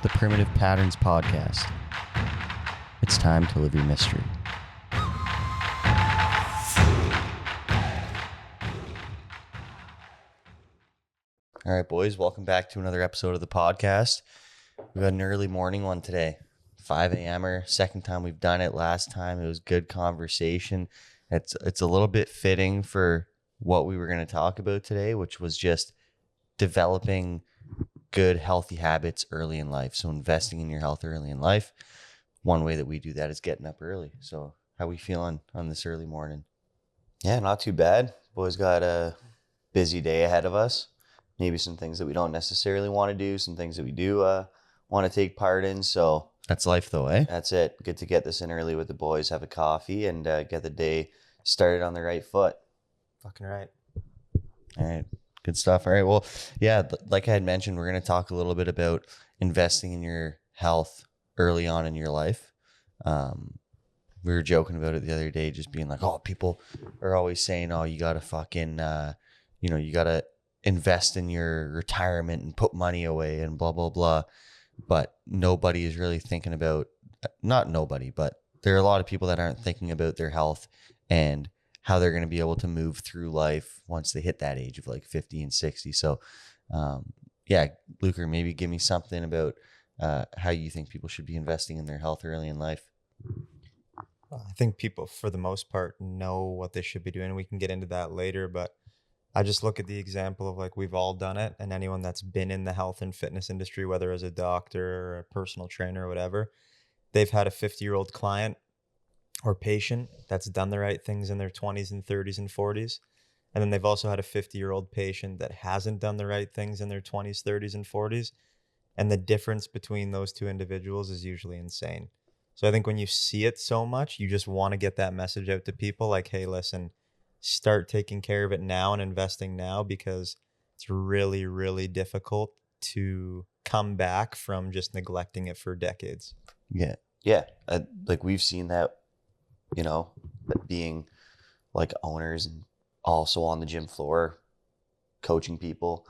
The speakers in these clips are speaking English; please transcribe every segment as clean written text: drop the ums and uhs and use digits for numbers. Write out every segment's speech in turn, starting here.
the Primitive Patterns Podcast. It's time to live your mystery. All right, boys, welcome back to another episode of the podcast. We've got an early morning one today, 5 a.m.er, second time we've done it. Last time it was good conversation. It's a little bit fitting for what we were going to talk about today, which was just developing good, healthy habits early in life. So investing in your health early in life. One way that we do that is getting up early. So how we feeling on this early morning? Yeah, not too bad. Boys got a busy day ahead of us. Maybe some things that we don't necessarily want to do, some things that we do want to take part in. So that's life though, eh? That's it. Good to get this in early with the boys, have a coffee, and get the day started on the right foot. Fucking right. All right. Good stuff. All right. Well, yeah, like I had mentioned, we're going to talk a little bit about investing in your health early on in your life. We were joking about it the other day, just being like, oh, people are always saying, oh, you got to fucking, you got to invest in your retirement and put money away and blah, blah, blah. But nobody is really thinking about, not nobody, but there are a lot of people that aren't thinking about their health and how they're going to be able to move through life once they hit that age of like 50 and 60. So, yeah, Luker, maybe give me something about how you think people should be investing in their health early in life. I think people, for the most part, know what they should be doing. We can get into that later, but I just look at the example of like we've all done it, and anyone that's been in the health and fitness industry, whether as a doctor or a personal trainer or whatever, they've had a 50-year-old client or patient that's done the right things in their 20s and 30s and 40s. And then they've also had a 50-year-old patient that hasn't done the right things in their 20s, 30s, and 40s. And the difference between those two individuals is usually insane. So I think when you see it so much, you just want to get that message out to people like, hey, listen, start taking care of it now and investing now, because it's really, really difficult to come back from just neglecting it for decades. Yeah. Like we've seen that, being like owners and also on the gym floor, coaching people.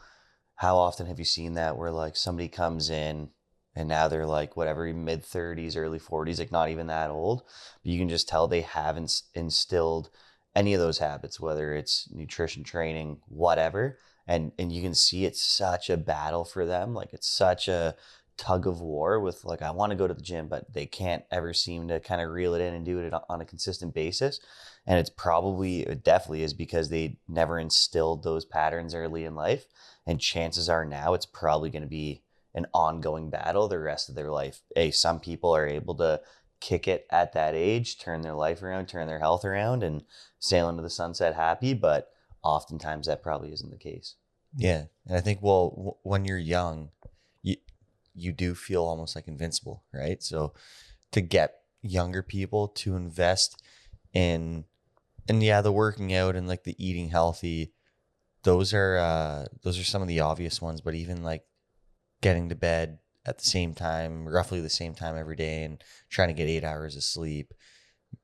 How often have you seen that where like somebody comes in and now they're like whatever, mid 30s, early 40s, like not even that old, but you can just tell they haven't instilled any of those habits, whether it's nutrition, training, whatever. And you can see it's such a battle for them. Like it's such a tug of war with like, I want to go to the gym, but they can't ever seem to kind of reel it in and do it on a consistent basis. And it definitely is because they never instilled those patterns early in life. And chances are now it's probably going to be an ongoing battle the rest of their life. Some people are able to kick it at that age, turn their life around, turn their health around, and sail into the sunset happy. But oftentimes that probably isn't the case. Yeah. And I think, well, when you're young, you do feel almost like invincible, right? So to get younger people to invest in, and yeah, the working out and like the eating healthy, those are some of the obvious ones, but even like getting to bed at the same time, roughly the same time every day, and trying to get 8 hours of sleep,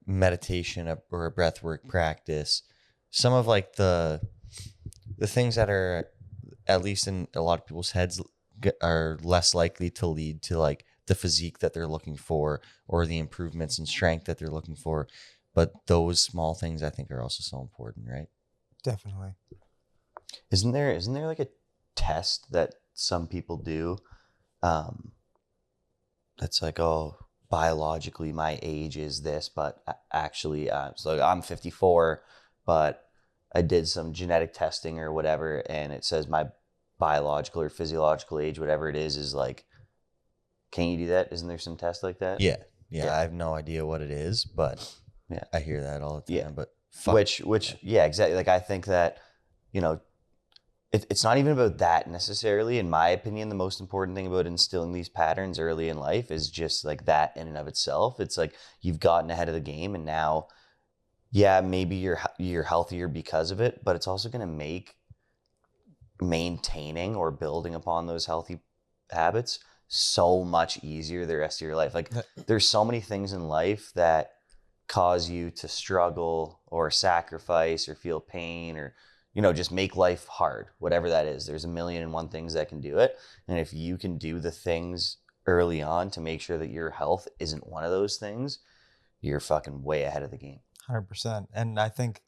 meditation or a breath work practice, some of like the things that are, at least in a lot of people's heads, are less likely to lead to like the physique that they're looking for or the improvements in strength that they're looking for. But those small things I think are also so important, right? Definitely. Isn't there like a test that some people do that's like, oh, biologically my age is this, but actually so I'm 54, but I did some genetic testing or whatever, and it says my biological or physiological age, whatever it is like, can you do that? Isn't there some test like that? Yeah. I have no idea what it is, but yeah, I hear that all the time. Yeah. But yeah, exactly. Like I think that, it's not even about that necessarily. In my opinion, the most important thing about instilling these patterns early in life is just like that in and of itself. It's like you've gotten ahead of the game, and now, yeah, maybe you're healthier because of it, but it's also going to make maintaining or building upon those healthy habits so much easier the rest of your life. Like there's so many things in life that cause you to struggle or sacrifice or feel pain or just make life hard, whatever that is. There's a million and one things that can do it. And if you can do the things early on to make sure that your health isn't one of those things, you're fucking way ahead of the game. 100%. And I think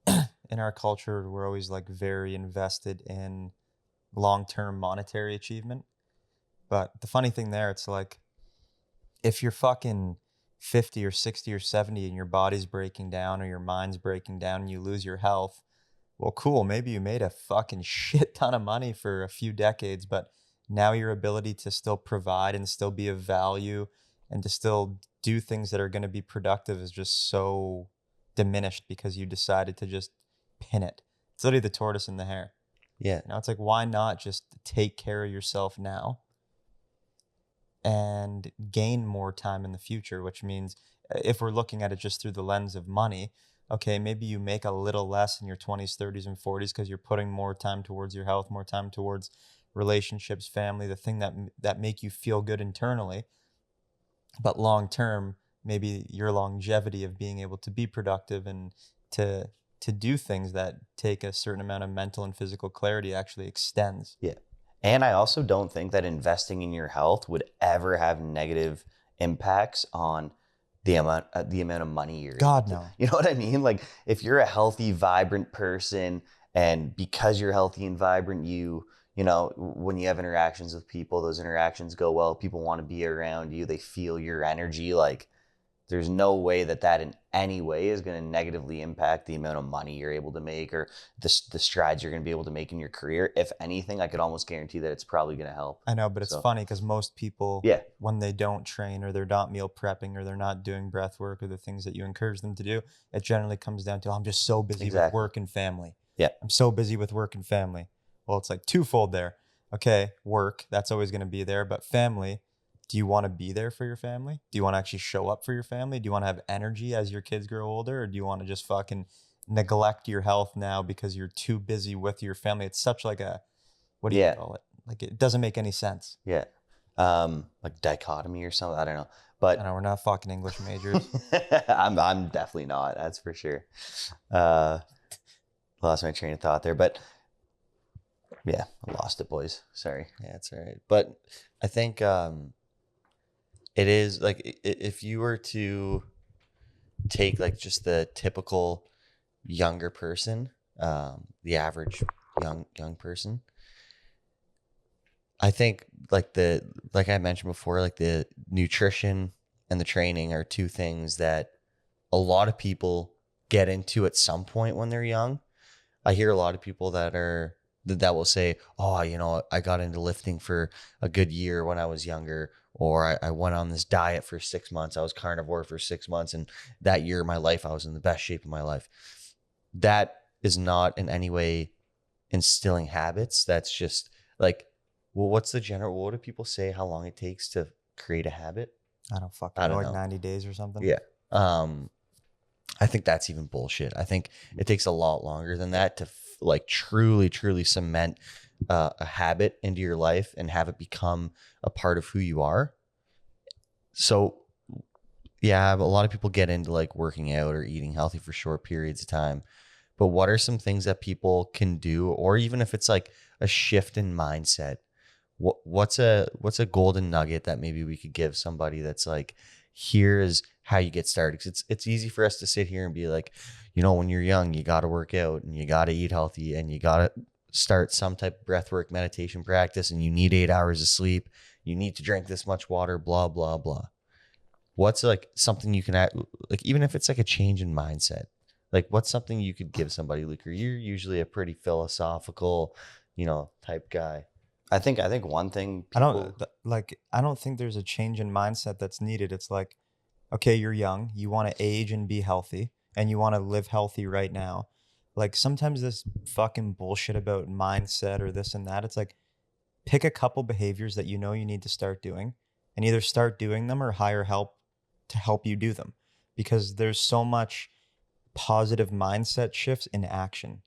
in our culture, we're always like very invested in long-term monetary achievement. But the funny thing there, it's like if you're fucking 50 or 60 or 70 and your body's breaking down or your mind's breaking down and you lose your health, well, cool. Maybe you made a fucking shit ton of money for a few decades, but now your ability to still provide and still be of value and to still do things that are going to be productive is just so diminished because you decided to just pin it. It's literally the tortoise and the hare. Yeah. It's like, why not just take care of yourself now and gain more time in the future, which means if we're looking at it just through the lens of money, okay, maybe you make a little less in your 20s, 30s, and 40s because you're putting more time towards your health, more time towards relationships, family, the thing that make you feel good internally. But long term, maybe your longevity of being able to be productive and to do things that take a certain amount of mental and physical clarity actually extends. Yeah. And I also don't think that investing in your health would ever have negative impacts on the amount of money you're God, able to, no. you know what I mean? Like if you're a healthy, vibrant person, and because you're healthy and vibrant, you know, when you have interactions with people, those interactions go well, people want to be around you, they feel your energy, like there's no way that in any way is going to negatively impact the amount of money you're able to make or the strides you're going to be able to make in your career. If anything, I could almost guarantee that it's probably going to help. I know, but it's funny because most people, Yeah, when they don't train or they're not meal prepping or they're not doing breath work or the things that you encourage them to do, it generally comes down to, I'm just so busy with exactly. work and family. Yeah. I'm so busy with work and family. Well, it's like twofold there. Okay, work, that's always going to be there, but family, do you want to be there for your family? Do you want to actually show up for your family? Do you want to have energy as your kids grow older? Or do you want to just fucking neglect your health now because you're too busy with your family? It's such like a, what do you Yeah. call it? Like it doesn't make any sense. Yeah. Like dichotomy or something. I don't know. I But know we're not fucking English majors. I'm definitely not, that's for sure. Lost my train of thought there, but yeah, I lost it, boys. Sorry. Yeah, it's all right. But I think it is like if you were to take like just the typical younger person, the average young person, I think like I mentioned before, like the nutrition and the training are two things that a lot of people get into at some point when they're young. I hear a lot of people that will say, oh, you know, I got into lifting for a good year when I was younger, or I went on this diet for 6 months. I was carnivore for 6 months. And that year of my life, I was in the best shape of my life. That is not in any way instilling habits. That's just like, well, what do people say how long it takes to create a habit? I don't fucking I know, don't like know. 90 days or something. Yeah. I think that's even bullshit. I think it takes a lot longer than that to like truly cement a habit into your life and have it become a part of who you are. So yeah, a lot of people get into like working out or eating healthy for short periods of time. But what are some things that people can do, or even if it's like a shift in mindset? What's a golden nugget that maybe we could give somebody that's like, here is how you get started? Because it's easy for us to sit here and be like, you know, when you're young, you got to work out and you got to eat healthy and you got to start some type of breathwork meditation practice and you need 8 hours of sleep. You need to drink this much water, blah, blah, blah. What's like something you can act, like, even if it's like a change in mindset, like what's something you could give somebody? Luke, you're usually a pretty philosophical, you know, type guy. I think one thing people, I don't think there's a change in mindset that's needed. It's like, okay, you're young, you want to age and be healthy and you want to live healthy right now. Like sometimes this fucking bullshit about mindset or this and that, it's like pick a couple behaviors that you know you need to start doing and either start doing them or hire help to help you do them, because there's so much positive mindset shifts in action.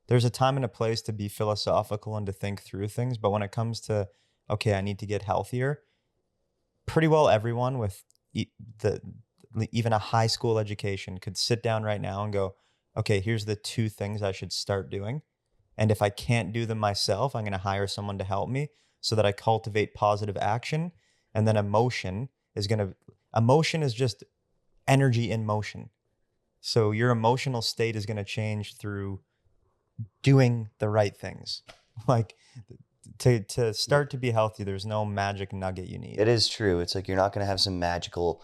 There's a time and a place to be philosophical and to think through things. But when it comes to, okay, I need to get healthier, pretty well everyone with even a high school education could sit down right now and go, okay, here's the 2 things I should start doing. And if I can't do them myself, I'm going to hire someone to help me so that I cultivate positive action. And then emotion is just energy in motion. So your emotional state is going to change through doing the right things. Like to start to be healthy, there's no magic nugget you need. It is true. It's like you're not going to have some magical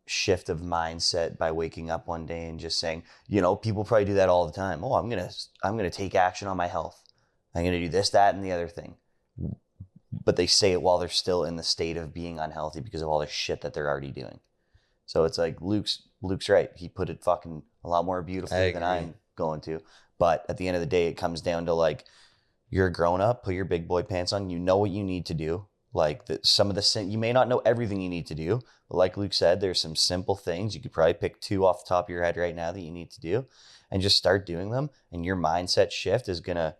shift of mindset by waking up one day and just saying, people probably do that all the time. Oh, I'm gonna take action on my health. I'm gonna do this, that, and the other thing. But they say it while they're still in the state of being unhealthy because of all the shit that they're already doing. So it's like Luke's right. He put it fucking a lot more beautifully than I'm going to. But at the end of the day, it comes down to like, you're a grown up, put your big boy pants on. You know what you need to do. Like you may not know everything you need to do, but like Luke said, there's some simple things. You could probably pick 2 off the top of your head right now that you need to do and just start doing them. And your mindset shift is going to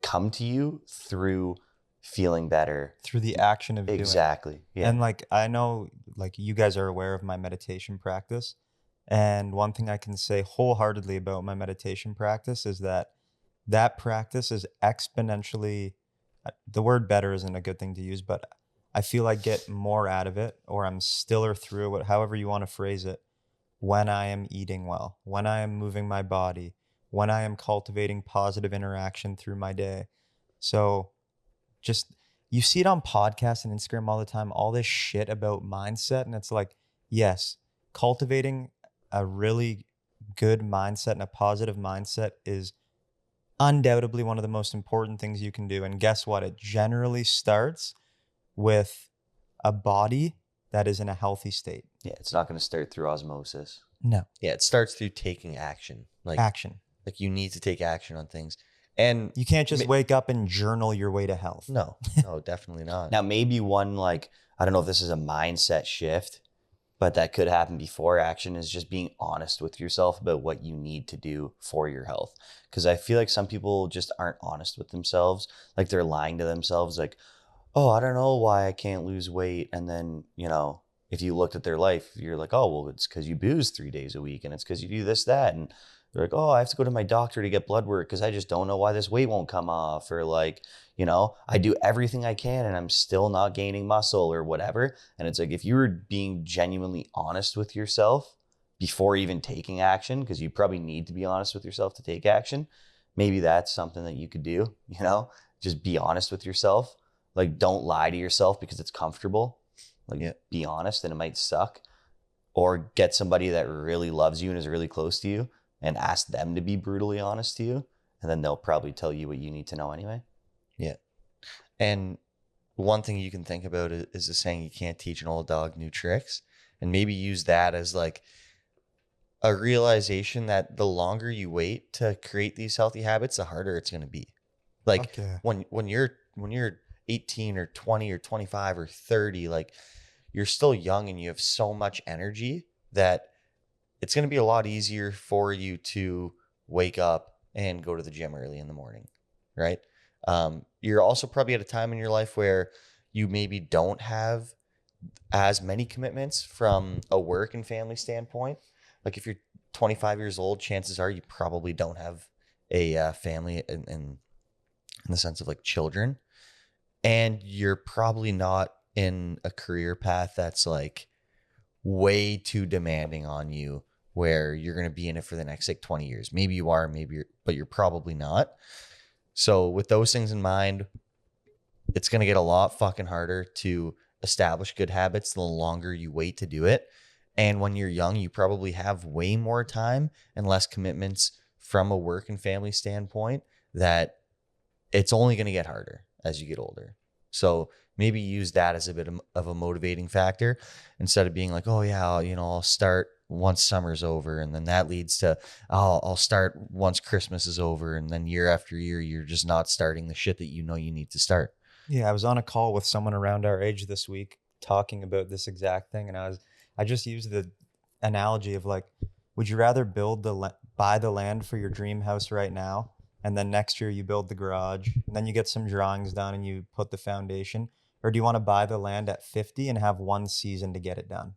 come to you through feeling better. Through the action of doing it. Exactly. Yeah. And like, I know like you guys are aware of my meditation practice. And one thing I can say wholeheartedly about my meditation practice is that practice is exponentially, the word better isn't a good thing to use, but I feel I get more out of it, or I'm stiller through it, however you want to phrase it, when I am eating well, when I am moving my body, when I am cultivating positive interaction through my day. So just, you see it on podcasts and Instagram all the time, all this shit about mindset. And it's like, yes, cultivating a really good mindset and a positive mindset is undoubtedly one of the most important things you can do. And guess what? It generally starts with a body that is in a healthy state. Yeah, it's not going to start through osmosis. No. Yeah, it starts through taking action. Like Action. Like you need to take action on things. And you can't just wake up and journal your way to health. No, definitely not. Now, maybe one, like, I don't know if this is a mindset shift, but that could happen before action, is just being honest with yourself about what you need to do for your health. Because I feel like some people just aren't honest with themselves. Like they're lying to themselves, like, oh, I don't know why I can't lose weight. And then, if you looked at their life, you're like, oh, well, it's because you booze 3 days a week and it's because you do this, that. And they're like, oh, I have to go to my doctor to get blood work because I just don't know why this weight won't come off. Or like, I do everything I can and I'm still not gaining muscle or whatever. And it's like, if you were being genuinely honest with yourself before even taking action, because you probably need to be honest with yourself to take action, maybe that's something that you could do, just be honest with yourself. Like, don't lie to yourself because it's comfortable. Like, Be honest, and it might suck. Or get somebody that really loves you and is really close to you and ask them to be brutally honest to you. And then they'll probably tell you what you need to know anyway. Yeah. And one thing you can think about is the saying, you can't teach an old dog new tricks. And maybe use that as like a realization that the longer you wait to create these healthy habits, the harder it's going to be. Like when you're 18 or 20 or 25 or 30, like you're still young and you have so much energy that it's going to be a lot easier for you to wake up and go to the gym early in the morning, right? You're also probably at a time in your life where you maybe don't have as many commitments from a work and family standpoint. Like if you're 25 years old, chances are you probably don't have a family in the sense of like children. And you're probably not in a career path that's like way too demanding on you where you're going to be in it for the next like 20 years. Maybe you are, but you're probably not. So with those things in mind, it's going to get a lot fucking harder to establish good habits the longer you wait to do it. And when you're young, you probably have way more time and less commitments from a work and family standpoint that it's only going to get harder as you get older. So maybe use that as a bit of a motivating factor instead of being like, oh yeah, I'll start once summer's over. And then that leads to, I'll start once Christmas is over. And then year after year, you're just not starting the shit that you need to start. Yeah. I was on a call with someone around our age this week talking about this exact thing. And I just used the analogy of like, would you rather buy the land for your dream house right now? And then next year you build the garage and then you get some drawings done and you put the foundation? Or do you want to buy the land at 50 and have one season to get it done?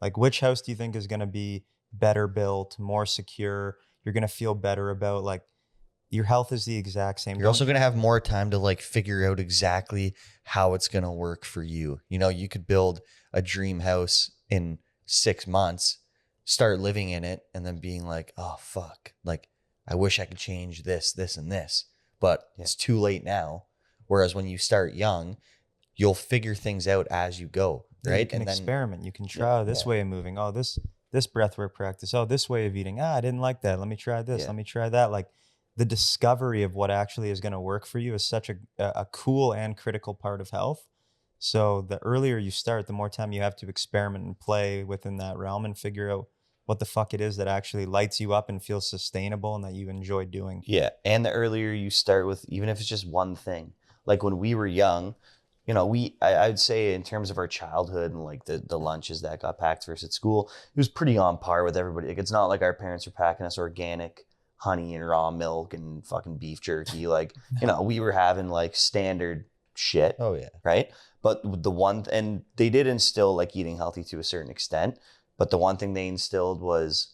Like, which house do you think is going to be better built, more secure? You're going to feel better about like your health is the exact same. You're also going to have more time to like figure out exactly how it's going to work for you. You know, you could build a dream house in 6 months, start living in it, and then being like, oh, fuck. Like, I wish I could change this, this, and this, but it's too late now. Whereas when you start young, you'll figure things out as you go, right? You can and then experiment. You can try this way of moving. Oh, this breathwork practice. Oh, this way of eating. I didn't like that. Let me try this. Yeah. Let me try that. Like the discovery of what actually is going to work for you is such a cool and critical part of health. So the earlier you start, the more time you have to experiment and play within that realm and figure out what the fuck it is that actually lights you up and feels sustainable and that you enjoy doing. Yeah. And the earlier you start with, even if it's just one thing, like when we were young, you know, I'd say in terms of our childhood and like the lunches that got packed for us at school, it was pretty on par with everybody. Like it's not like our parents were packing us organic honey and raw milk and fucking beef jerky. Like, you know, we were having like standard shit. oh yeah, Right. But and they did instill like eating healthy to a certain extent. But the one thing they instilled was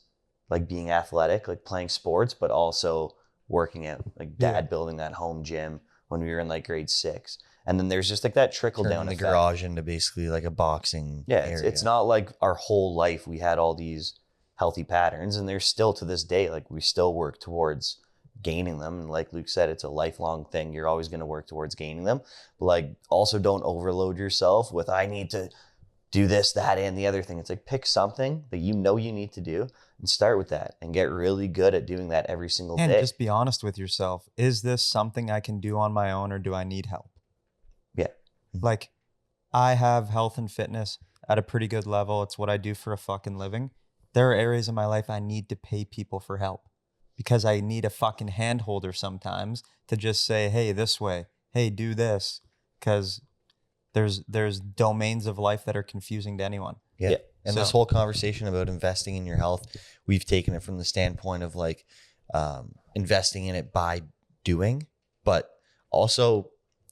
like being athletic, like playing sports, but also working out. Like dad building that home gym when we were in like grade 6. And then there's just like that trickle turning down the effect. garage into basically like a boxing area. It's not like our whole life we had all these healthy patterns, and there's still to this day, like we still work towards gaining them. And like Luke said, it's a lifelong thing. You're always going to work towards gaining them. But like also don't overload yourself with I need to do this, that, and the other thing. It's like pick something that you know you need to do and start with that and get really good at doing that every single And day. just be honest with yourself. Is this something I can do on my own or do I need help? Yeah. Like I have health and fitness at a pretty good level. It's what I do for a fucking living. There are areas in my life I need to pay people for help because I need a fucking hand holder sometimes to just say, hey, this way, hey, do this. Because there's domains of life that are confusing to anyone. Yeah. And this So- whole conversation about investing in your health, we've taken it from the standpoint of like investing in it by doing, but also,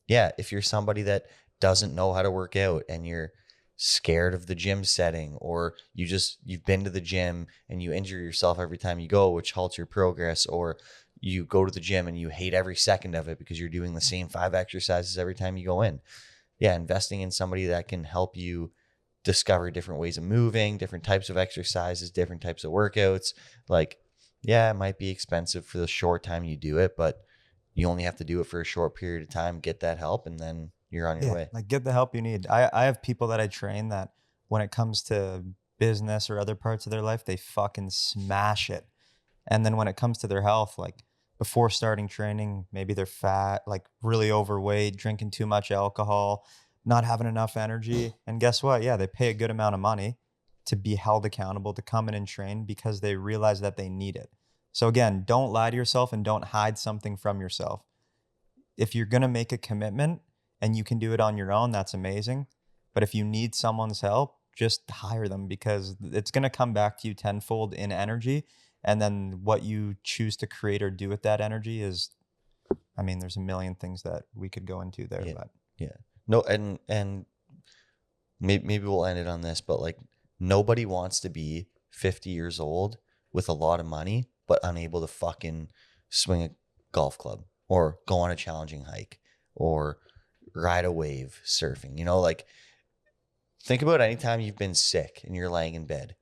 yeah, if you're somebody that doesn't know how to work out and you're scared of the gym setting, or you've been to the gym and you injure yourself every time you go, which halts your progress, or you go to the gym and you hate every second of it because you're doing the same 5 exercises every time you go in. Yeah, investing in somebody that can help you discover different ways of moving, different types of exercises, different types of workouts. Like, yeah, it might be expensive for the short time you do it, but you only have to do it for a short period of time, get that help, and then you're on your way. Like get the help you need. I have people that I train that when it comes to business or other parts of their life, they fucking smash it. And then when it comes to their health, like before starting training, maybe they're fat, like really overweight, drinking too much alcohol, not having enough energy. And guess what? Yeah, they pay a good amount of money to be held accountable, to come in and train because they realize that they need it. So again, don't lie to yourself and don't hide something from yourself. If you're going to make a commitment and you can do it on your own, that's amazing. But if you need someone's help, just hire them because it's going to come back to you tenfold in energy. And then what you choose to create or do with that energy is, I mean, there's a million things that we could go into there. Yeah. But Yeah. No, and maybe we'll end it on this, but like nobody wants to be 50 years old with a lot of money, but unable to fucking swing a golf club or go on a challenging hike or ride a wave surfing. You know, like think about any time you've been sick and you're laying in bed.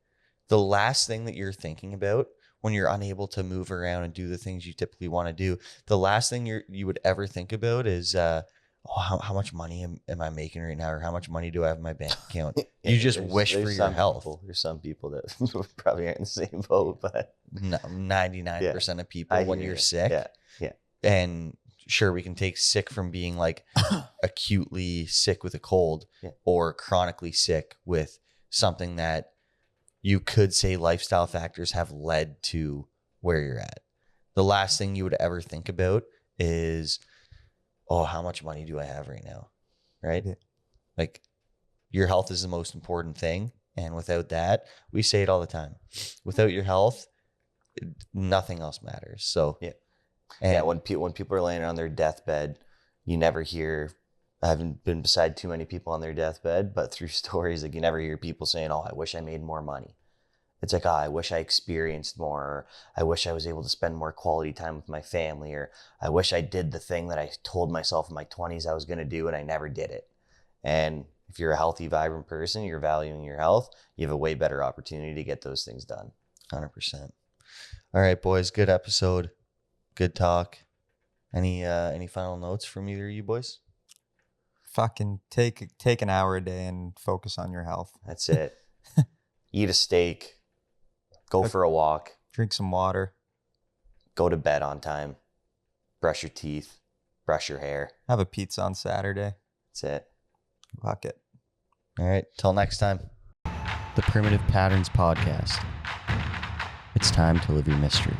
The last thing that you're thinking about when you're unable to move around and do the things you typically want to do, the last thing you would ever think about is, how much money am I making right now? Or how much money do I have in my bank account? You just wish for your health. There's some people that probably aren't in the same boat, but No, 99% of people when you're sick. Yeah. And sure, we can take sick from being like acutely sick with a cold or chronically sick with something that you could say lifestyle factors have led to where you're at. The last thing you would ever think about is, oh, how much money do I have right now? Right? Yeah. Like your health is the most important thing. And without that, we say it all the time. Without your health, nothing else matters. So And when people are laying on their deathbed, you never hear. I haven't been beside too many people on their deathbed, but through stories, like you never hear people saying, "Oh, I wish I made more money." It's like, I wish I experienced more, or I wish I was able to spend more quality time with my family, or I wish I did the thing that I told myself in my 20s I was going to do and I never did it. And if you're a healthy, vibrant person, you're valuing your health, you have a way better opportunity to get those things done. 100%. All right, boys. Good episode. Good talk. Any final notes from either of you boys? Fucking take an hour a day and focus on your health. That's it. Eat a steak. Go for a walk. Drink some water. Go to bed on time. Brush your teeth. Brush your hair. Have a pizza on Saturday. That's it. Fuck it. All right. Till next time. The Primitive Patterns Podcast. It's time to live your mystery.